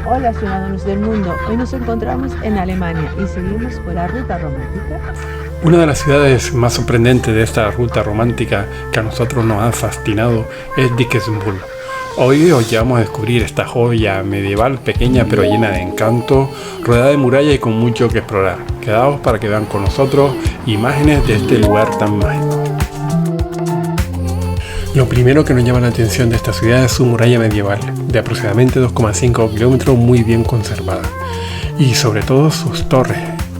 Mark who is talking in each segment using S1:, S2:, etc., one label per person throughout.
S1: Hola ciudadanos del mundo, hoy nos encontramos en Alemania y seguimos por la ruta romántica.
S2: Una de las ciudades más sorprendentes de esta ruta romántica que a nosotros nos ha fascinado es Dickensburg. Hoy os llevamos a descubrir esta joya medieval pequeña pero llena de encanto, rodeada de murallas y con mucho que explorar. Quedaos para que vean con nosotros imágenes de este lugar tan mágico. Lo primero que nos llama la atención de esta ciudad es su muralla medieval, de aproximadamente 2,5 kilómetros, muy bien conservada. Y sobre todo sus torres,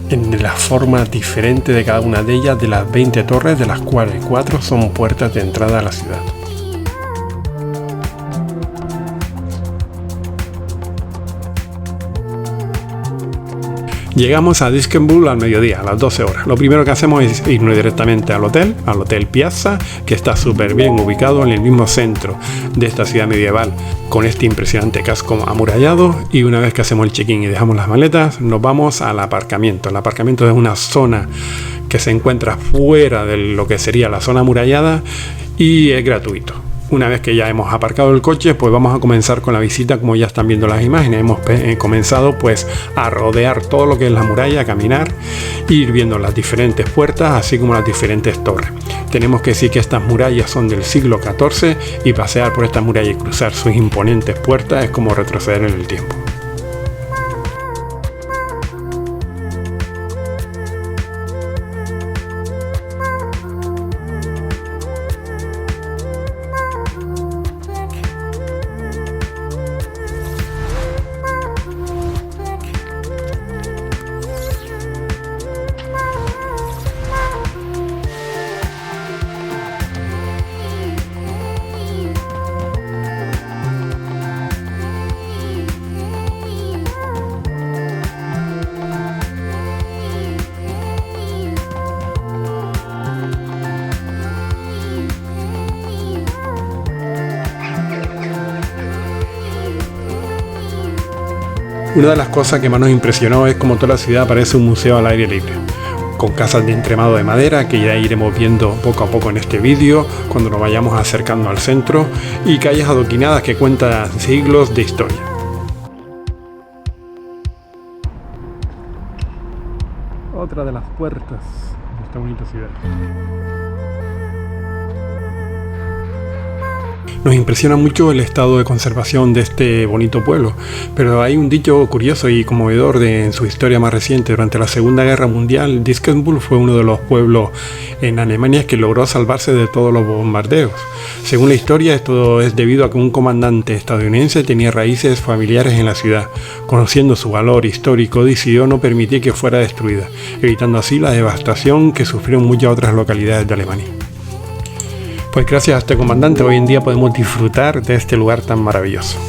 S2: en la forma diferente de cada una de ellas, de las 20 torres, de las cuales 4 son puertas de entrada a la ciudad. Llegamos a Dickensburg al mediodía, a las 12 horas. Lo primero que hacemos es irnos directamente al Hotel Piazza, que está súper bien ubicado en el mismo centro de esta ciudad medieval, con este impresionante casco amurallado. Y una vez que hacemos el check-in y dejamos las maletas, nos vamos al aparcamiento. El aparcamiento es una zona que se encuentra fuera de lo que sería la zona amurallada y es gratuito. Una vez que ya hemos aparcado el coche, pues vamos a comenzar con la visita. Como ya están viendo las imágenes, hemos comenzado pues a rodear todo lo que es la muralla, a caminar, ir viendo las diferentes puertas, así como las diferentes torres. Tenemos que decir que estas murallas son del siglo XIV y pasear por esta muralla y cruzar sus imponentes puertas es como retroceder en el tiempo. Una de las cosas que más nos impresionó es como toda la ciudad parece un museo al aire libre, con casas de entremado de madera que ya iremos viendo poco a poco en este vídeo cuando nos vayamos acercando al centro, y calles adoquinadas que cuentan siglos de historia. Otra de las puertas de esta bonita ciudad. Nos impresiona mucho el estado de conservación de este bonito pueblo, pero hay un dicho curioso y conmovedor en su historia más reciente. Durante la Segunda Guerra Mundial, Dickensburg fue uno de los pueblos en Alemania que logró salvarse de todos los bombardeos. Según la historia, esto es debido a que un comandante estadounidense tenía raíces familiares en la ciudad. Conociendo su valor histórico, decidió no permitir que fuera destruida, evitando así la devastación que sufrieron muchas otras localidades de Alemania. Pues gracias a este comandante hoy en día podemos disfrutar de este lugar tan maravilloso.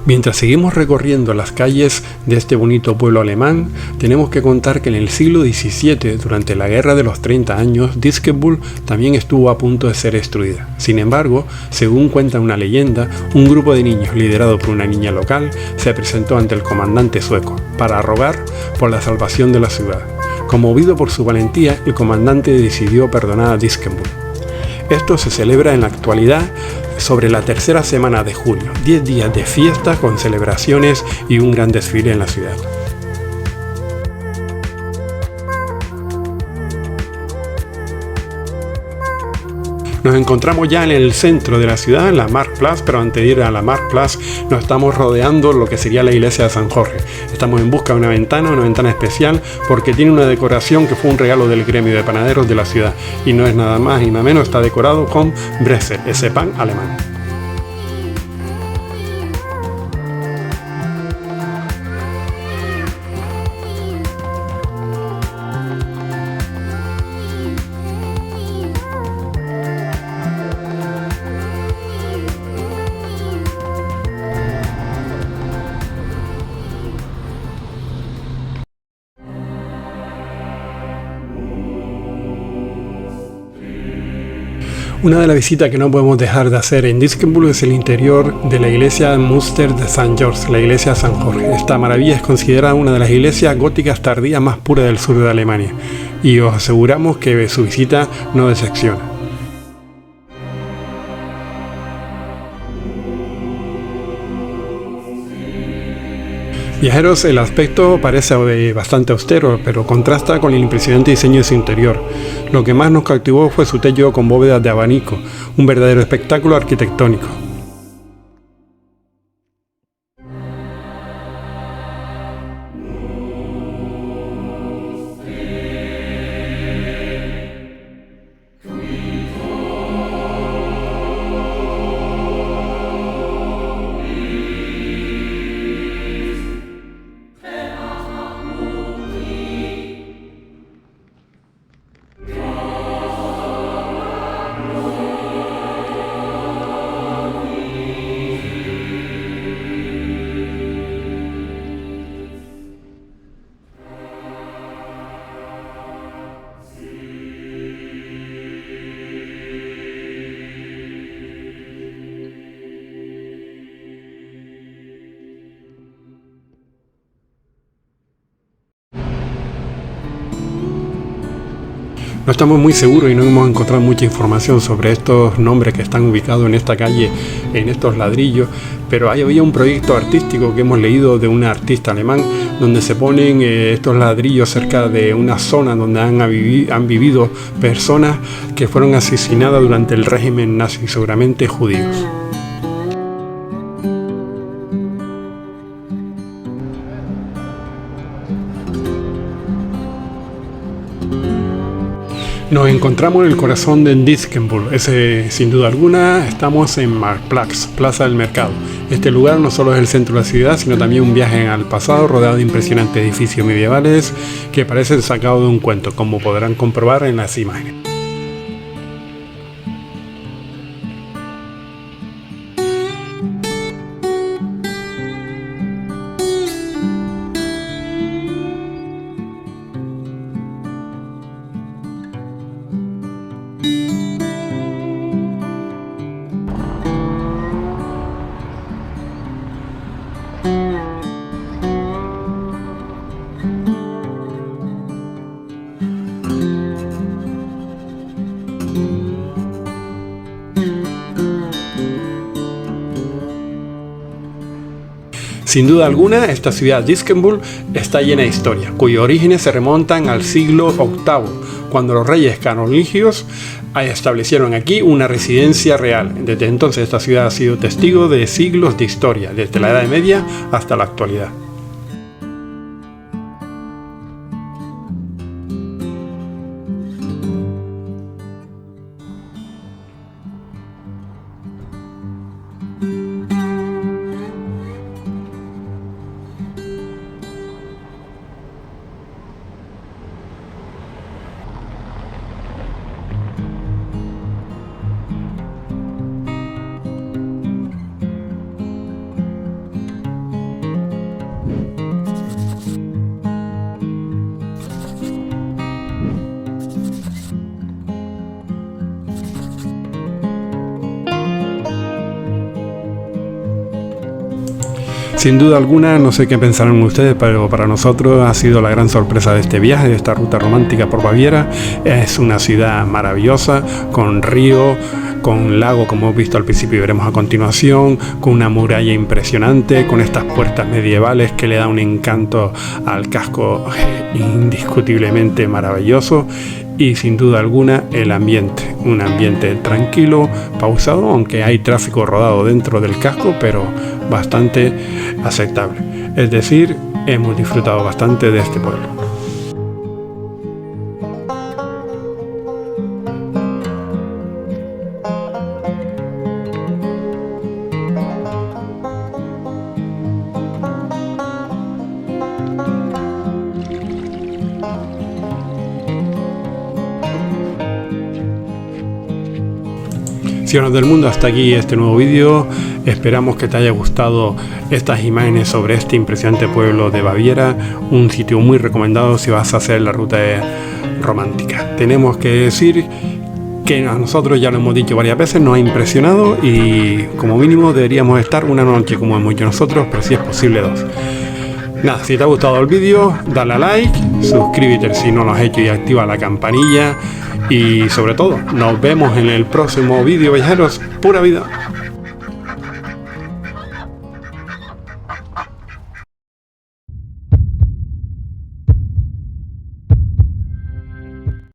S2: Mientras seguimos recorriendo las calles de este bonito pueblo alemán, tenemos que contar que en el siglo XVII, durante la Guerra de los 30 años, Dickensburg también estuvo a punto de ser destruida. Sin embargo, según cuenta una leyenda, un grupo de niños liderado por una niña local se presentó ante el comandante sueco para rogar por la salvación de la ciudad. Conmovido por su valentía, el comandante decidió perdonar a Dickensburg. Esto se celebra en la actualidad sobre la tercera semana de julio, 10 días de fiesta con celebraciones y un gran desfile en la ciudad. Nos encontramos ya en el centro de la ciudad, en la Marktplatz, pero antes de ir a la Marktplatz nos estamos rodeando lo que sería la iglesia de San Jorge. Estamos en busca de una ventana especial, porque tiene una decoración que fue un regalo del gremio de panaderos de la ciudad. Y no es nada más y nada menos, está decorado con Brezel, ese pan alemán. Una de las visitas que no podemos dejar de hacer en Diskenburg es el interior de la iglesia Münster de St. George, la iglesia de San Jorge. Esta maravilla es considerada una de las iglesias góticas tardías más puras del sur de Alemania y os aseguramos que su visita no decepciona. Viajeros, el aspecto parece bastante austero, pero contrasta con el impresionante diseño de su interior. Lo que más nos cautivó fue su techo con bóvedas de abanico, un verdadero espectáculo arquitectónico. No estamos muy seguros y no hemos encontrado mucha información sobre estos nombres que están ubicados en esta calle, en estos ladrillos, pero había un proyecto artístico que hemos leído de un artista alemán donde se ponen estos ladrillos cerca de una zona donde han vivido personas que fueron asesinadas durante el régimen nazi, seguramente judíos. Nos encontramos en el corazón de Diskenburg. Sin duda alguna, estamos en Marktplatz, Plaza del Mercado. Este lugar no solo es el centro de la ciudad, sino también un viaje al pasado rodeado de impresionantes edificios medievales que parecen sacados de un cuento, como podrán comprobar en las imágenes. Sin duda alguna, esta ciudad Diskenburg está llena de historia, cuyos orígenes se remontan al siglo VIII, cuando los reyes carolingios establecieron aquí una residencia real. Desde entonces esta ciudad ha sido testigo de siglos de historia, desde la Edad Media hasta la actualidad. Sin duda alguna, no sé qué pensarán ustedes, pero para nosotros ha sido la gran sorpresa de este viaje, de esta ruta romántica por Baviera. Es una ciudad maravillosa, con río, con lago, como hemos visto al principio y veremos a continuación, con una muralla impresionante, con estas puertas medievales que le da un encanto al casco indiscutiblemente maravilloso. Y sin duda alguna el ambiente, un ambiente tranquilo, pausado, aunque hay tráfico rodado dentro del casco, pero bastante aceptable. Es decir, hemos disfrutado bastante de este pueblo. Ciudadanos del mundo, hasta aquí este nuevo vídeo. Esperamos que te haya gustado estas imágenes sobre este impresionante pueblo de Baviera, un sitio muy recomendado si vas a hacer la ruta romántica. Tenemos que decir que a nosotros, ya lo hemos dicho varias veces, nos ha impresionado y como mínimo deberíamos estar una noche como hemos hecho nosotros, pero si es posible 2. Nada, si te ha gustado el vídeo, dale a like, suscríbete si no lo has hecho y activa la campanilla y sobre todo, nos vemos en el próximo vídeo, viajeros, pura vida.